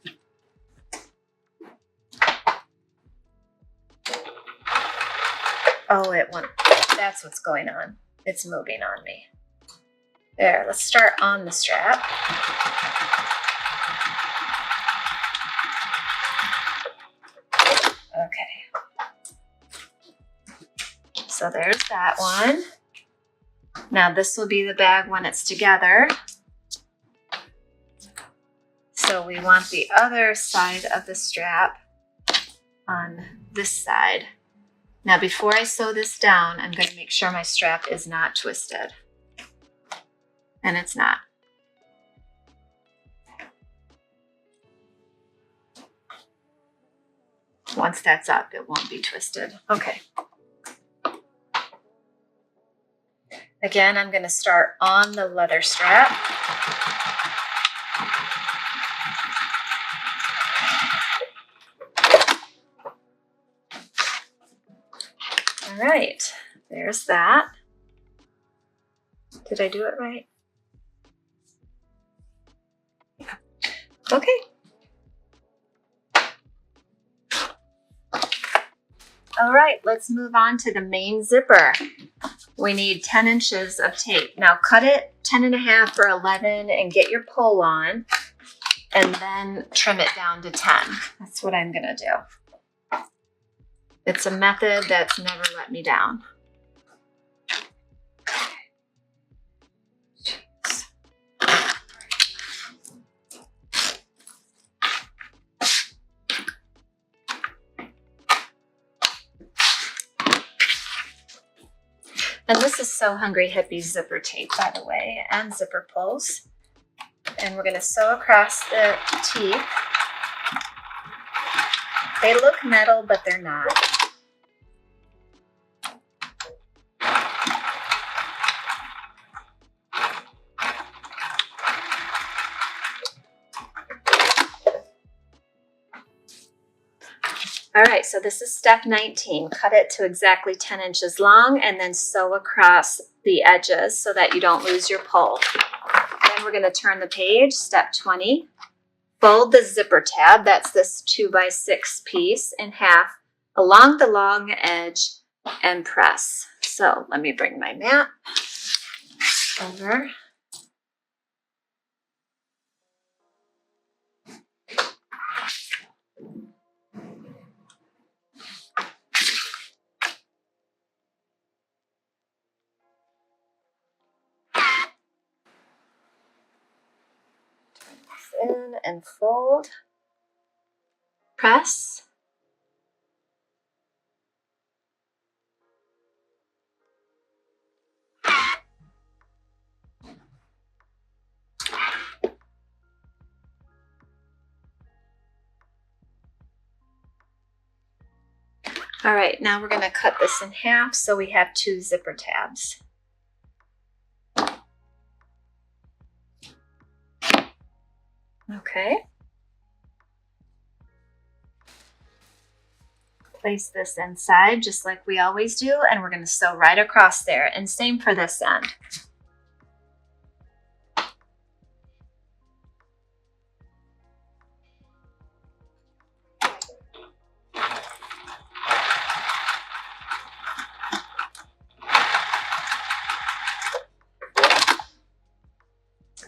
A: Oh, it went. That's what's going on. It's moving on me. There, let's start on the strap. So there's that one. Now this will be the bag when it's together. So we want the other side of the strap on this side. Now before I sew this down, I'm going to make sure my strap is not twisted. And it's not. Once that's up, it won't be twisted. Okay. Again, I'm going to start on the leather strap. All right, there's that. Did I do it right? Okay. All right, let's move on to the main zipper. We need 10 inches of tape. Now cut it 10.5 or 11 and get your pole on, and then trim it down to 10. That's what I'm gonna do. It's a method that's never let me down. And this is So Hungry Hippie zipper tape, by the way, and zipper pulls. And we're going to sew across the teeth. They look metal, but they're not. All right, so this is step 19. Cut it to exactly 10 inches long and then sew across the edges so that you don't lose your pull. Then we're going to turn the page, step 20. Fold the zipper tab, that's this 2x6 piece, in half along the long edge and press. So let me bring my mat over. In and fold, press, all right, now we're going to cut this in half so we have 2 zipper tabs. Okay. Place this inside just like we always do, and we're going to sew right across there, and same for this end.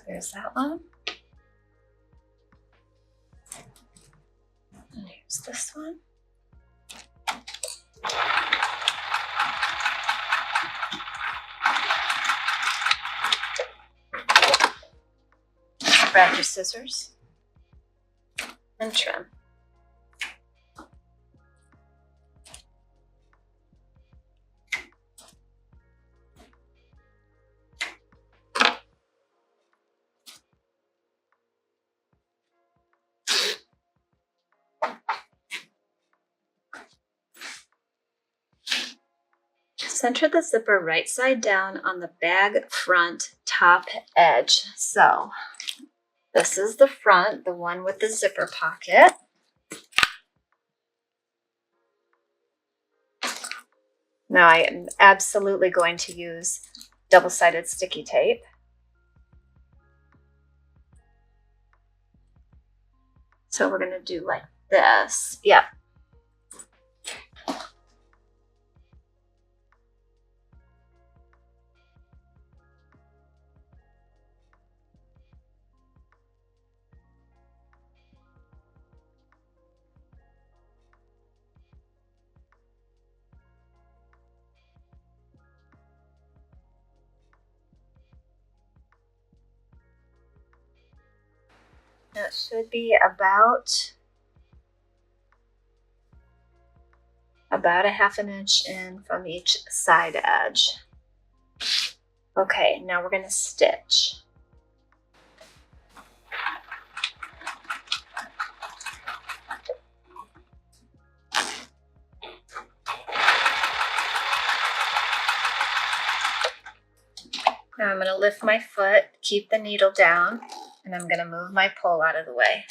A: There's that one. And here's this one. Grab your scissors and trim. Center the zipper right side down on the bag front top edge. So this is the front, the one with the zipper pocket. Now I am absolutely going to use double-sided sticky tape. So we're going to do like this. Yep. That should be about a 1/2 inch in from each side edge. Okay, now we're going to stitch. Now I'm going to lift my foot, keep the needle down, and I'm going to move my pole out of the way.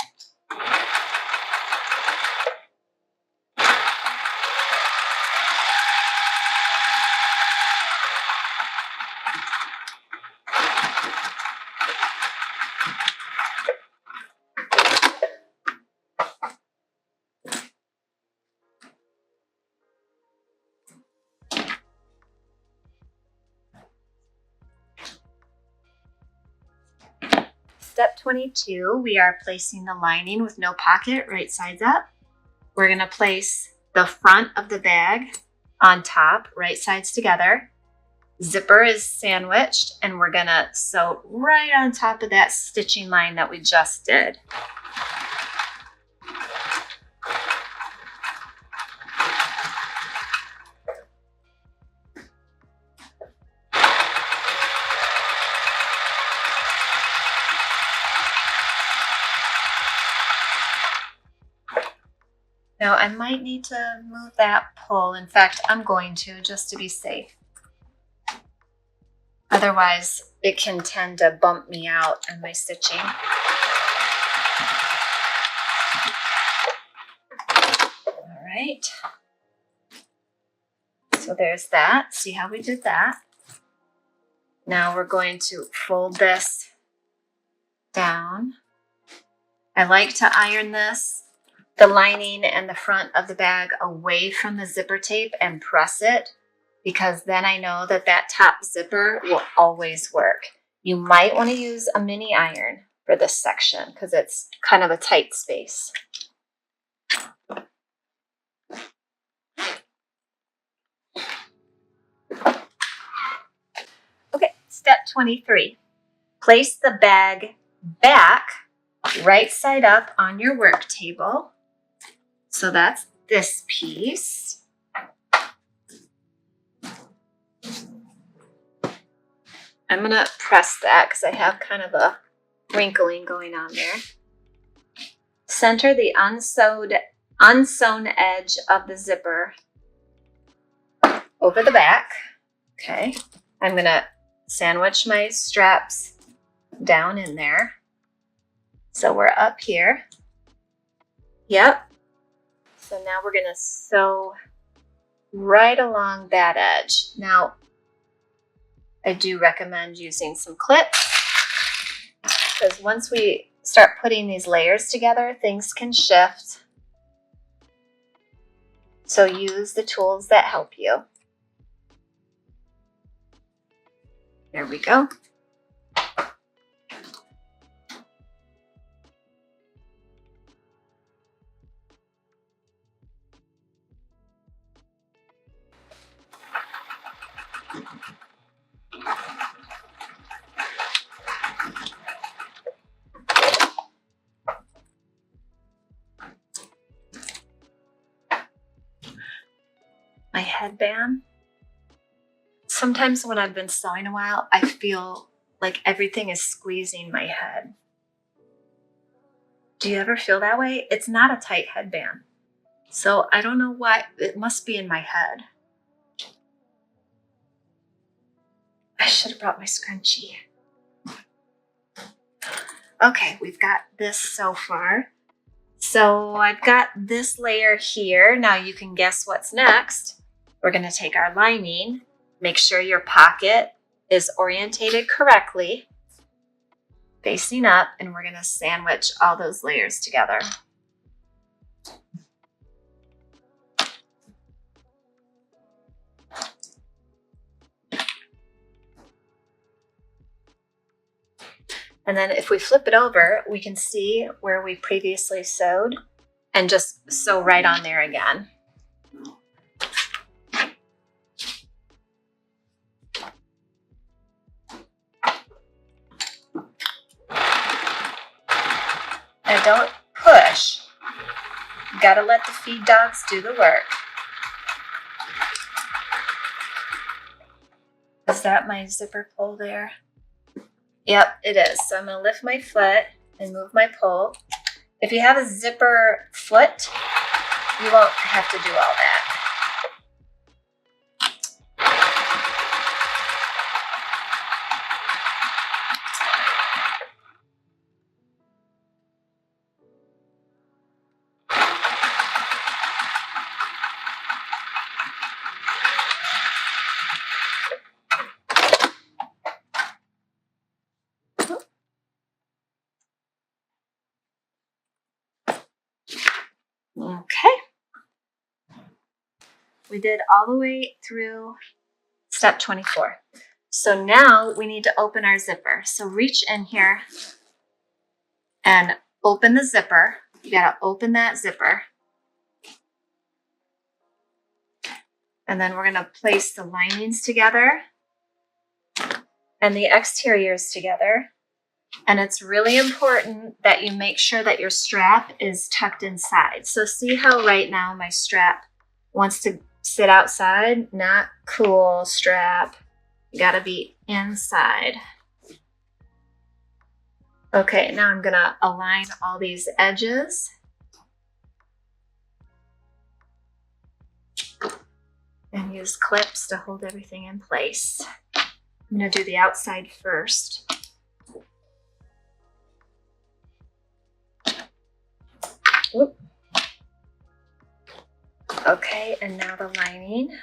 A: Step 22, we are placing the lining with no pocket, right sides up. We're going to place the front of the bag on top, right sides together. Zipper is sandwiched, and we're going to sew right on top of that stitching line that we just did. Now I might need to move that pole. In fact, I'm going to, just to be safe. Otherwise, it can tend to bump me out on my stitching. All right. So there's that. See how we did that? Now we're going to fold this down. I like to iron the lining and the front of the bag away from the zipper tape and press it, because then I know that that top zipper will always work. You might want to use a mini iron for this section because it's kind of a tight space. Okay, step 23. Place the bag back right side up on your work table. So that's this piece. I'm going to press that because I have kind of a wrinkling going on there. Center the unsewn edge of the zipper over the back. Okay. I'm going to sandwich my straps down in there. So we're up here. Yep. So now we're going to sew right along that edge. Now, I do recommend using some clips because once we start putting these layers together, things can shift. So use the tools that help you. There we go. My headband. Sometimes when I've been sewing a while, I feel like everything is squeezing my head. Do you ever feel that way? It's not a tight headband. So I don't know why. It must be in my head. I should have brought my scrunchie. Okay, we've got this so far. So I've got this layer here. Now you can guess what's next. We're going to take our lining, make sure your pocket is orientated correctly, facing up, and we're going to sandwich all those layers together. And then if we flip it over, we can see where we previously sewed and just sew right on there again. And don't push. You gotta let the feed dogs do the work. Is that my zipper pull there? Yep, it is. So I'm gonna lift my foot and move my pull. If you have a zipper foot, you won't have to do all that. Okay. We did all the way through step 24. So now we need to open our zipper. So reach in here and open the zipper. You gotta open that zipper. And then we're gonna place the linings together and the exteriors together. And it's really important that you make sure that your strap is tucked inside. So see how right now my strap wants to sit outside? Not cool, strap. You gotta be inside. Okay, now I'm gonna align all these edges. And use clips to hold everything in place. I'm gonna do the outside first. Oop. Okay, and now the lining.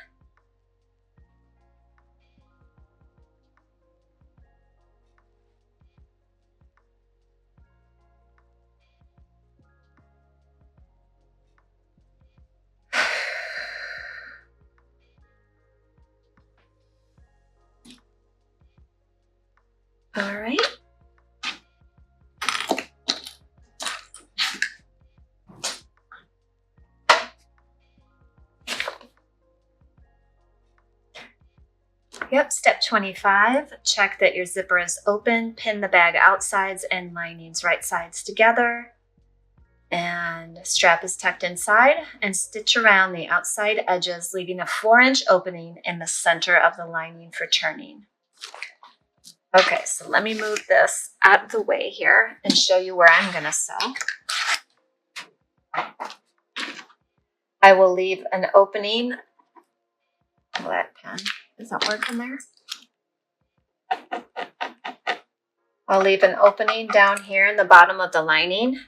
A: All right. Yep, step 25, check that your zipper is open, pin the bag outsides and linings right sides together, and strap is tucked inside, and stitch around the outside edges, leaving a 4-inch opening in the center of the lining for turning. Okay, so let me move this out of the way here and show you where I'm gonna sew. I will leave an opening. Oh, that pen isn't working there. I'll leave an opening down here in the bottom of the lining,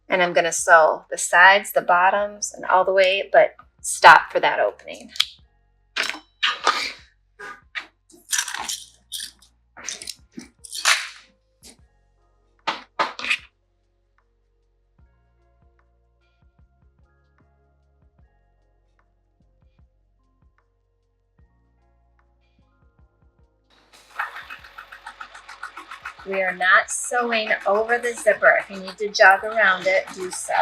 A: and I'm gonna sew the sides, the bottoms, and all the way, but stop for that opening. We are not sewing over the zipper. If you need to jog around it, do so.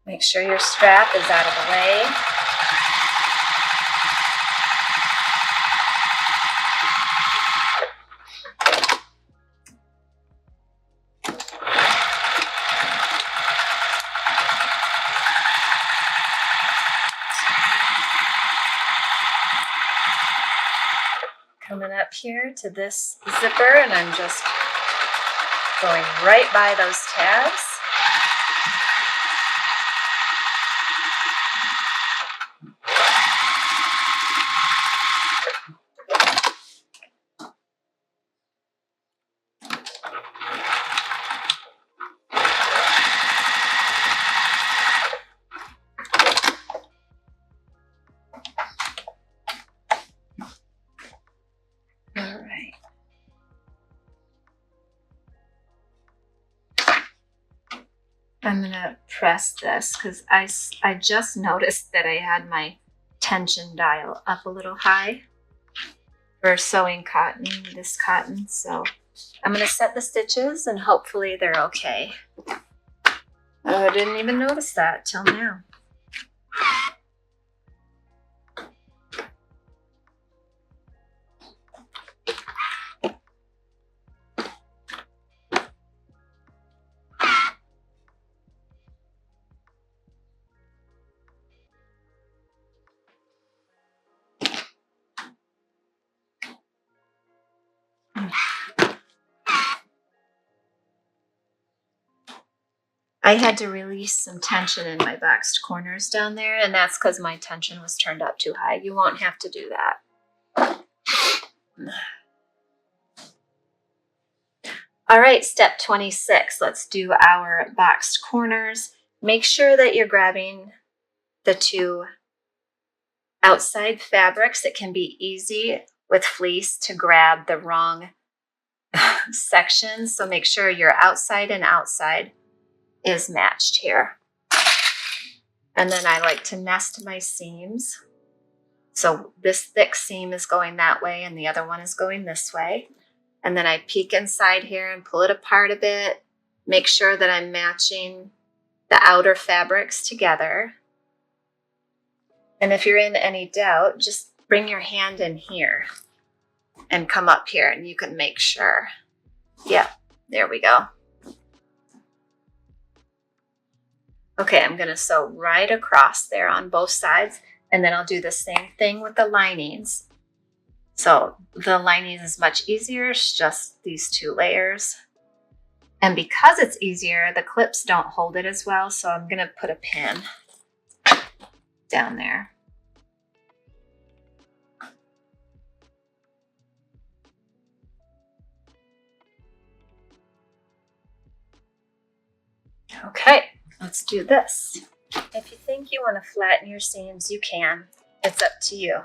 A: Make sure your strap is out of the way. Coming up here to this zipper, and I'm just going right by those tabs. I'm gonna press this because I just noticed that I had my tension dial up a little high for sewing cotton, this cotton. So I'm gonna set the stitches and hopefully they're okay. Oh, I didn't even notice that till now. I had to release some tension in my boxed corners down there, and that's because my tension was turned up too high. You won't have to do that. All right, step 26. Let's do our boxed corners. Make sure that you're grabbing the two outside fabrics. It can be easy with fleece to grab the wrong sections, so make sure your outside and outside is matched here. And then I like to nest my seams. So this thick seam is going that way and the other one is going this way. And then I peek inside here and pull it apart a bit. Make sure that I'm matching the outer fabrics together. And if you're in any doubt, just bring your hand in here and come up here and you can make sure. Yep, there we go. Okay, I'm gonna sew right across there on both sides, and then I'll do the same thing with the linings. So the lining is much easier, it's just these two layers. And because it's easier, the clips don't hold it as well, so I'm gonna put a pin down there. Okay, let's do this. If you think you want to flatten your seams, you can. It's up to you.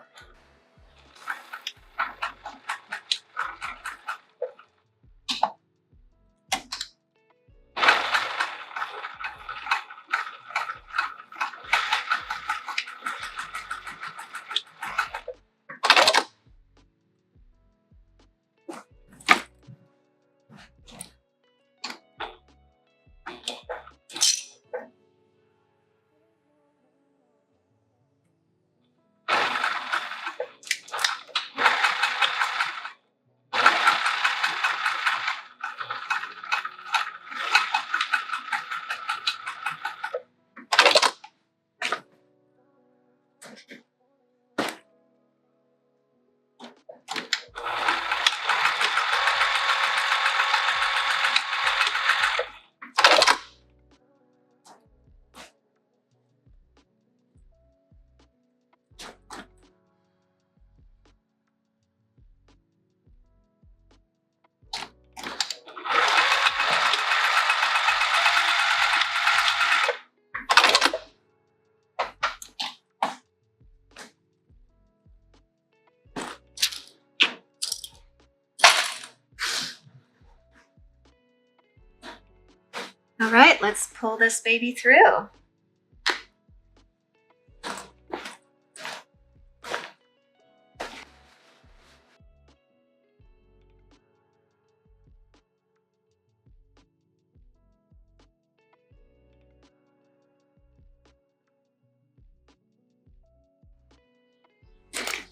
A: All right, let's pull this baby through.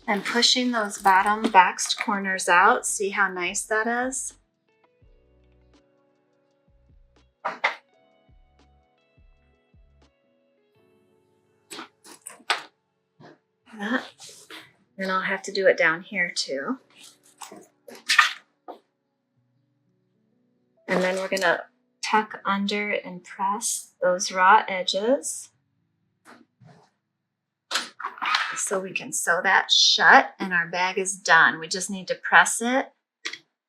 A: And pushing those bottom boxed corners out. See how nice that is? That. And I'll have to do it down here too. And then we're gonna tuck under and press those raw edges so we can sew that shut and our bag is done. We just need to press it,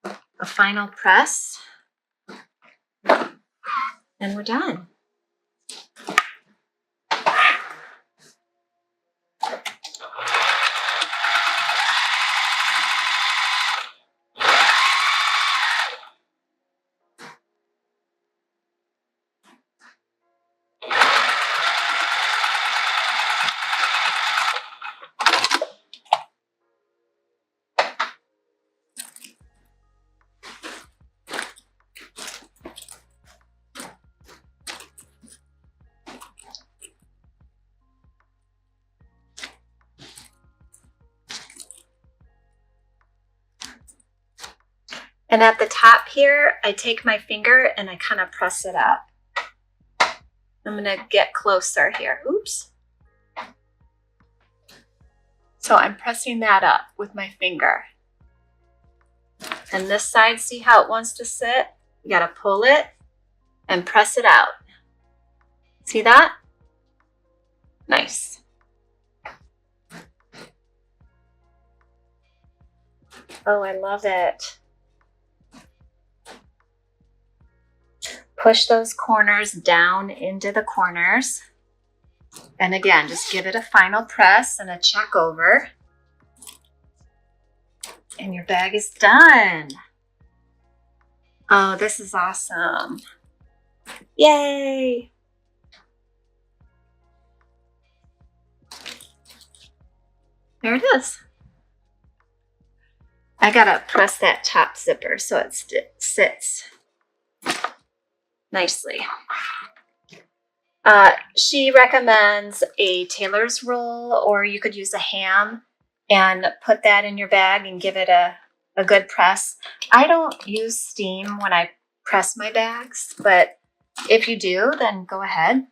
A: a final press, and we're done. And at the top here, I take my finger and I kind of press it up. I'm going to get closer here. Oops. So I'm pressing that up with my finger. And this side, see how it wants to sit? You got to pull it and press it out. See that? Nice. Oh, I love it. Push those corners down into the corners. And again, just give it a final press and a check over. And your bag is done. Oh, this is awesome. Yay! There it is. I gotta press that top zipper so it sits nicely. She recommends a tailor's roll, or you could use a ham and put that in your bag and give it a good press. I don't use steam when I press my bags, but if you do, then go ahead.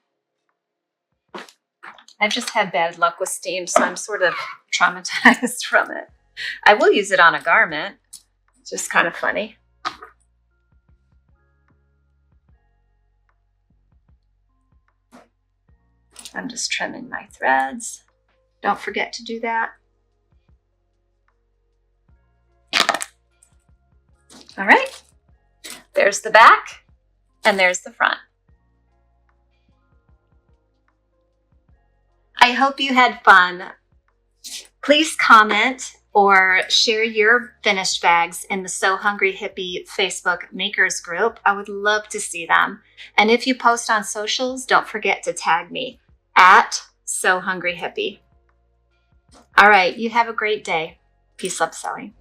A: I've just had bad luck with steam, so I'm sort of traumatized from it. I will use it on a garment. It's just kind of funny. I'm just trimming my threads. Don't forget to do that. All right, there's the back and there's the front. I hope you had fun. Please comment or share your finished bags in the So Hungry Hippie Facebook makers group. I would love to see them. And if you post on socials, don't forget to tag me at So Hungry Hippie. All right, you have a great day. Peace, love, sewing.